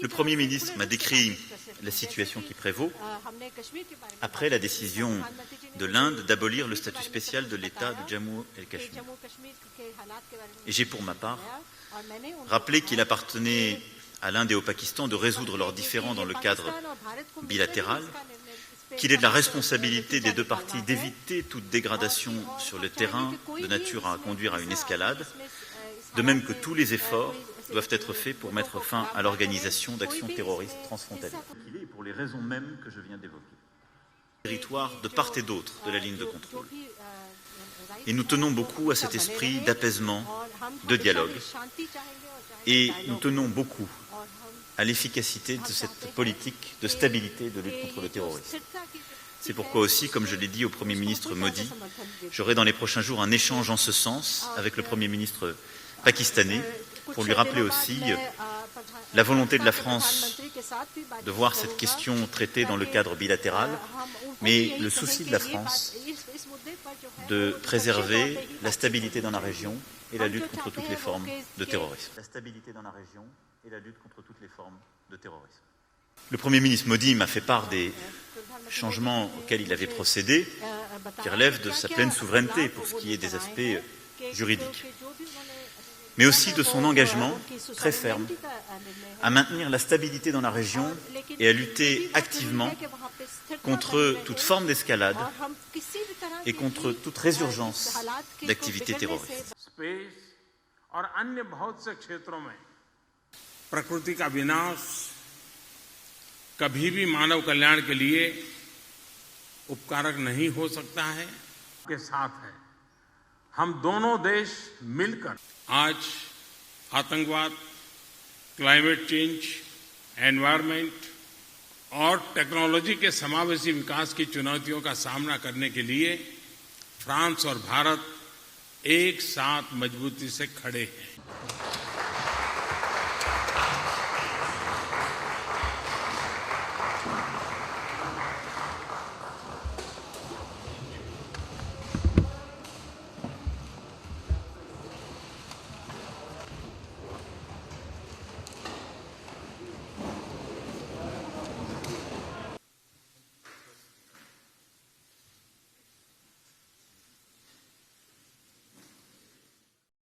Le Premier ministre m'a décrit la situation qui prévaut après la décision de l'Inde d'abolir le statut spécial de l'État de Jammu et Cachemire. Et j'ai pour ma part rappelé qu'il appartenait à l'Inde et au Pakistan de résoudre leurs différends dans le cadre bilatéral, qu'il est de la responsabilité des deux parties d'éviter toute dégradation sur le terrain de nature à conduire à une escalade, de même que tous les efforts doivent être faits pour mettre fin à l'organisation d'actions terroristes transfrontalières. Pour les raisons mêmes que je viens d'évoquer. Territoire de part et d'autre de la ligne de contrôle. Et nous tenons beaucoup à cet esprit d'apaisement, de dialogue. Et nous tenons beaucoup à l'efficacité de cette politique de stabilité de lutte contre le terrorisme. C'est pourquoi aussi, comme je l'ai dit au Premier ministre Modi, j'aurai dans les prochains jours un échange en ce sens avec le Premier ministre pakistanais pour lui rappeler aussi la volonté de la France de voir cette question traitée dans le cadre bilatéral, mais le souci de la France de préserver la stabilité dans la région et la lutte contre toutes les formes de terrorisme. La stabilité dans la région et la lutte contre toutes les formes de terrorisme. Le Premier ministre Modi m'a fait part des changements auxquels il avait procédé, qui relèvent de sa pleine souveraineté pour ce qui est des aspects juridiques, mais aussi de son engagement très ferme à maintenir la stabilité dans la région et à lutter activement contre toute forme d'escalade et contre toute résurgence d'activités terroristes. प्रकृति का विनाश कभी भी मानव कल्याण के लिए उपकारक नहीं हो सकता है के साथ है हम दोनों देश मिलकर आज आतंकवाद क्लाइमेट चेंज एनवायरनमेंट और टेक्नोलॉजी के समावेशी विकास की चुनौतियों का सामना करने के लिए फ्रांस और भारत एक साथ मजबूती से खड़े हैं